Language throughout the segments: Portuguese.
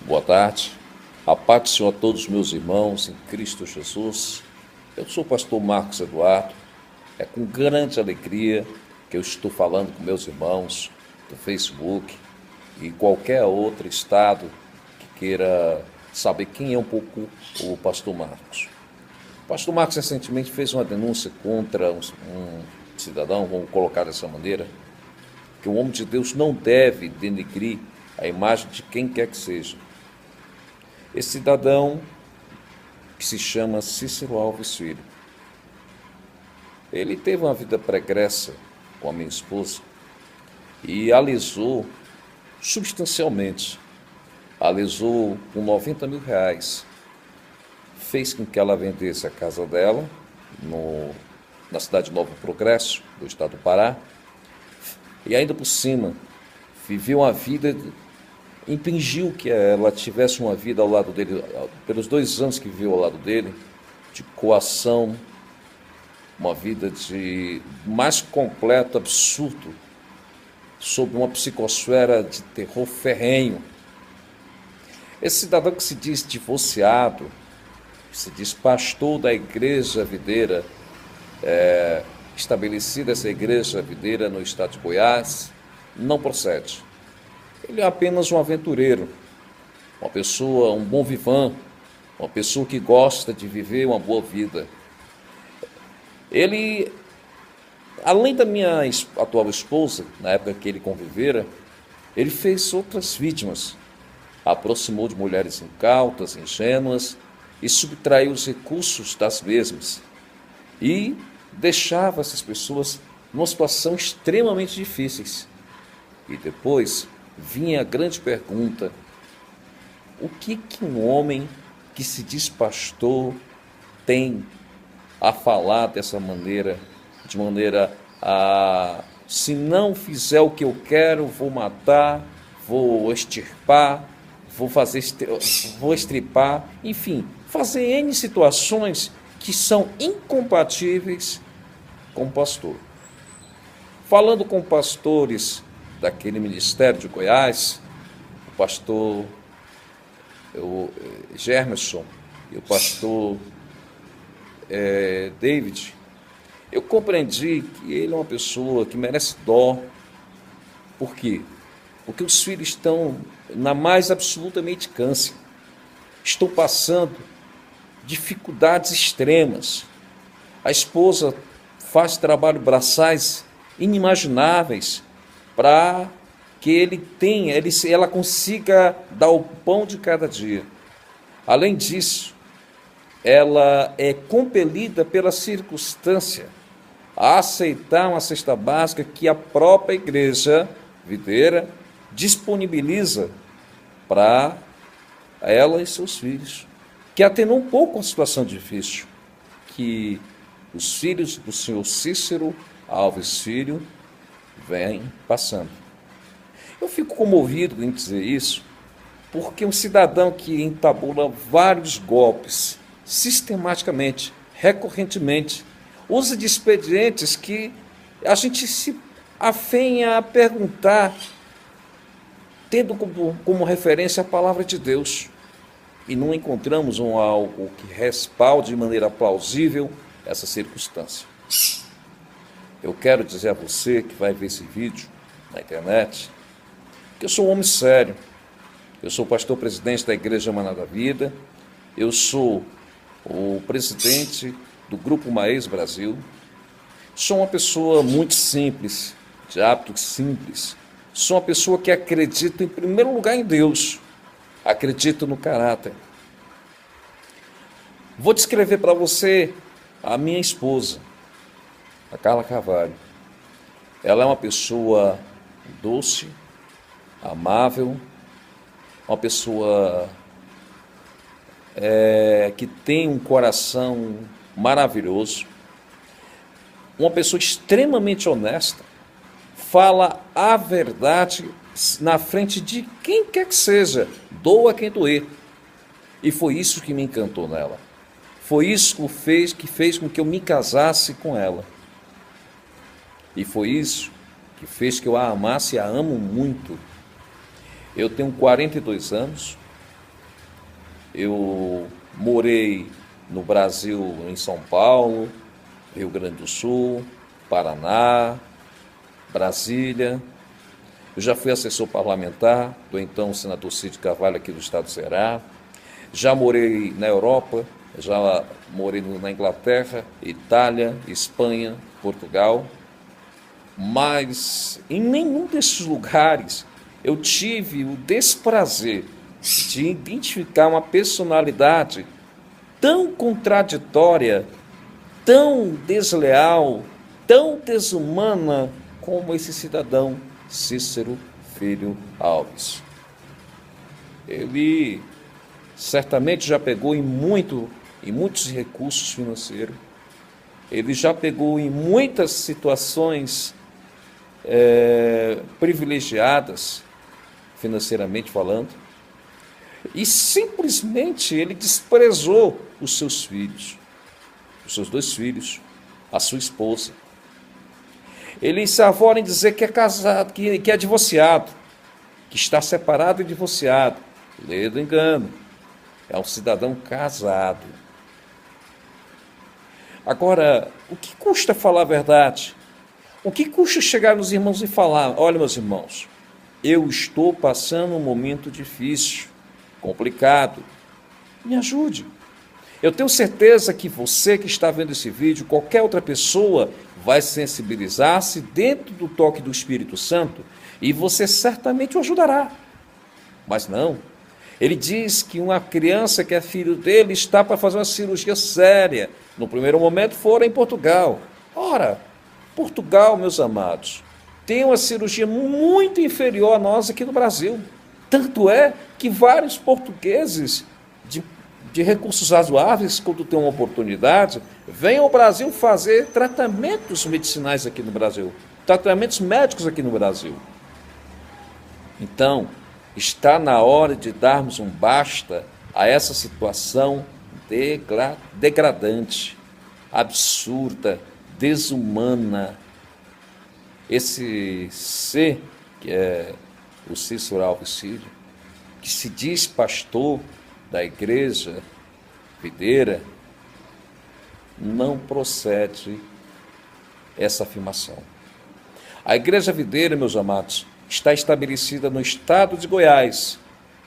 Boa tarde. A paz do Senhor a todos os meus irmãos em Cristo Jesus. Eu sou o pastor Marcos Eduardo. É com grande alegria que eu estou falando com meus irmãos do Facebook e qualquer outro estado que queira saber quem é um pouco o pastor Marcos. O pastor Marcos recentemente fez uma denúncia contra um cidadão, vamos colocar dessa maneira, que o homem de Deus não deve denegrir a imagem de quem quer que seja. Esse cidadão, que se chama Cícero Alves Filho, ele teve uma vida pregressa com a minha esposa e alisou substancialmente, alisou com R$ 90 mil, fez com que ela vendesse a casa dela na cidade de Novo Progresso, do estado do Pará, e ainda por cima viveu uma vida, impingiu que ela tivesse uma vida ao lado dele, pelos 2 anos que viveu ao lado dele, de coação, uma vida de mais completo absurdo, sob uma psicosfera de terror ferrenho. Esse cidadão que se diz divorciado, que se diz pastor da igreja videira, estabelecida essa igreja videira no estado de Goiás, não procede. Ele é apenas um aventureiro, uma pessoa, um bom vivant, uma pessoa que gosta de viver uma boa vida. Ele, além da minha atual esposa, na época que ele convivera, ele fez outras vítimas, aproximou de mulheres incautas, ingênuas e subtraiu os recursos das mesmas e deixava essas pessoas numa situação extremamente difícil. E depois vinha a grande pergunta: o que um homem que se diz pastor tem a falar dessa maneira, de maneira a, se não fizer o que eu quero, vou matar, vou extirpar, vou estripar, enfim, fazer N situações que são incompatíveis com o pastor. Falando com pastores daquele ministério de Goiás, o pastor Germerson e o pastor David, eu compreendi que ele é uma pessoa que merece dó. Por quê? Porque os filhos estão na mais absoluta mendicância, estão passando dificuldades extremas. A esposa faz trabalho braçais inimagináveis para que ela consiga dar o pão de cada dia. Além disso, ela é compelida pela circunstância a aceitar uma cesta básica que a própria igreja videira disponibiliza para ela e seus filhos, que atenua um pouco a situação difícil que os filhos do senhor Cícero Alves Filho vêm passando. Eu fico comovido em dizer isso, porque um cidadão que entabula vários golpes, sistematicamente, recorrentemente, usa de expedientes que a gente se afenha a perguntar, tendo como referência a palavra de Deus, e não encontramos algo que respalde de maneira plausível essa circunstância. Eu quero dizer a você que vai ver esse vídeo na internet, que eu sou um homem sério. Eu sou pastor presidente da Igreja Maná da Vida, eu sou o presidente do Grupo Maes Brasil, sou uma pessoa muito simples, de hábitos simples, sou uma pessoa que acredita em primeiro lugar em Deus, acredito no caráter. Vou descrever para você a minha esposa, a Carla Carvalho. Ela é uma pessoa doce, amável, uma pessoa que tem um coração maravilhoso, uma pessoa extremamente honesta, fala a verdade na frente de quem quer que seja, doa quem doer. E foi isso que me encantou nela. Foi isso que fez com que eu me casasse com ela. E foi isso que fez que eu a amasse e a amo muito. Eu tenho 42 anos, Eu morei no Brasil, em São Paulo, Rio Grande do Sul, Paraná, Brasília. Eu já fui assessor parlamentar do então senador Cid Carvalho aqui do estado do Ceará. Já morei na Europa, já morei na Inglaterra, Itália, Espanha, Portugal. Mas em nenhum desses lugares eu tive o desprazer de identificar uma personalidade tão contraditória, tão desleal, tão desumana como esse cidadão Cícero Filho Alves. Ele certamente já pegou em muitos recursos financeiros, ele já pegou em muitas situações privilegiadas, financeiramente falando, e simplesmente ele desprezou os seus filhos, os seus 2 filhos, a sua esposa. Ele se avora em dizer que é casado, que é divorciado, que está separado e divorciado. Lê do engano. É um cidadão casado. Agora, o que custa falar a verdade? O que custa chegar nos irmãos e falar: olha, meus irmãos, eu estou passando um momento difícil, complicado, me ajude. Eu tenho certeza que você que está vendo esse vídeo, qualquer outra pessoa, vai sensibilizar-se dentro do toque do Espírito Santo e você certamente o ajudará. Mas não. Ele diz que uma criança que é filho dele está para fazer uma cirurgia séria. No primeiro momento fora em Portugal. Ora, Portugal, meus amados, tem uma cirurgia muito inferior a nós aqui no Brasil. Tanto é que vários portugueses de recursos razoáveis, quando tem uma oportunidade, vêm ao Brasil fazer tratamentos medicinais aqui no Brasil, tratamentos médicos aqui no Brasil. Então, está na hora de darmos um basta a essa situação degradante, absurda, desumana. Esse ser, que é o Cícero Alves Filho, que se diz pastor da igreja videira, não procede essa afirmação. A igreja videira, meus amados, está estabelecida no estado de Goiás,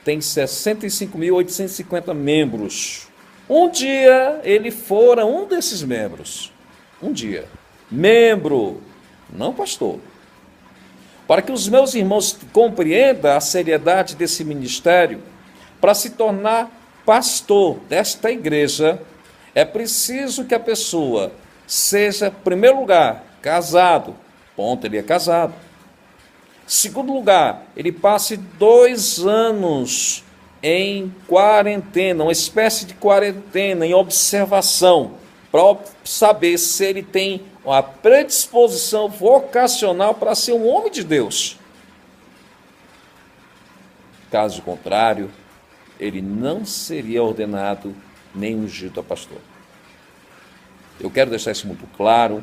tem 65.850 membros. Um dia ele fora um desses membros. Um dia. Membro, não pastor. Para que os meus irmãos compreendam a seriedade desse ministério, para se tornar pastor desta igreja, é preciso que a pessoa seja, em primeiro lugar, casado. Ponto, ele é casado. Segundo lugar, ele passe 2 anos em quarentena, uma espécie de quarentena, em observação, para saber se ele tem uma predisposição vocacional para ser um homem de Deus. Caso contrário, ele não seria ordenado nem ungido a pastor. Eu quero deixar isso muito claro,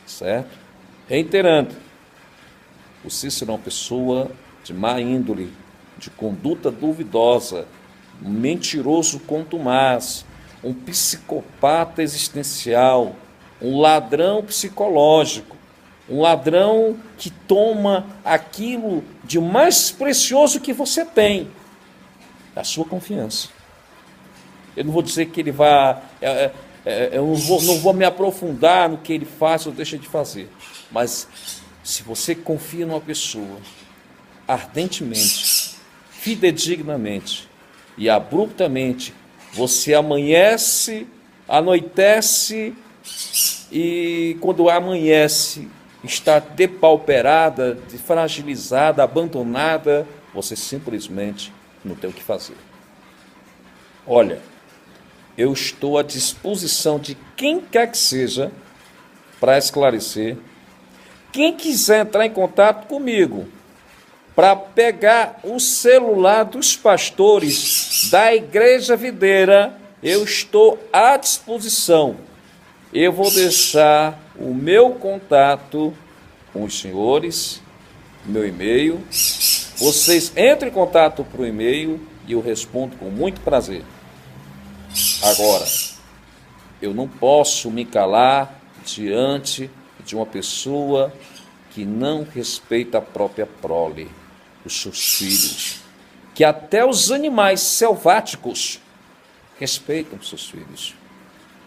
certo? Reiterando, o Cícero é uma pessoa de má índole, de conduta duvidosa, um mentiroso contumaz, um psicopata existencial, um ladrão psicológico, um ladrão que toma aquilo de mais precioso que você tem, a sua confiança. Eu não vou dizer que ele vai... eu não vou me aprofundar no que ele faz ou deixa de fazer, mas se você confia numa pessoa ardentemente, fidedignamente e abruptamente, você amanhece, anoitece e quando amanhece está depauperada, fragilizada, abandonada, você simplesmente não tem o que fazer. Olha, eu estou à disposição de quem quer que seja para esclarecer. Quem quiser entrar em contato comigo para pegar o celular dos pastores da Igreja Videira, eu estou à disposição. Eu vou deixar o meu contato com os senhores, meu e-mail. Vocês entrem em contato por e-mail e eu respondo com muito prazer. Agora, eu não posso me calar diante de uma pessoa que não respeita a própria prole, os seus filhos, que até os animais selváticos respeitam os seus filhos,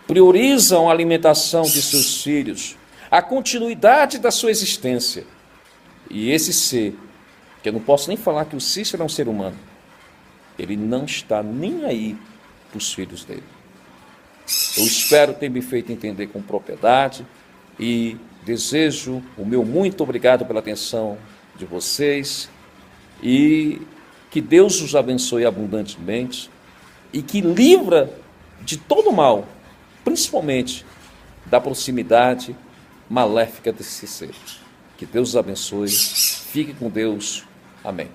priorizam a alimentação de seus filhos, a continuidade da sua existência. E esse ser, que eu não posso nem falar que o Cícero é um ser humano, ele não está nem aí para os filhos dele. Eu espero ter me feito entender com propriedade e desejo o meu muito obrigado pela atenção de vocês e que Deus os abençoe abundantemente e que livra de todo mal, principalmente da proximidade maléfica desse ser. Que Deus os abençoe. Fique com Deus. Amém.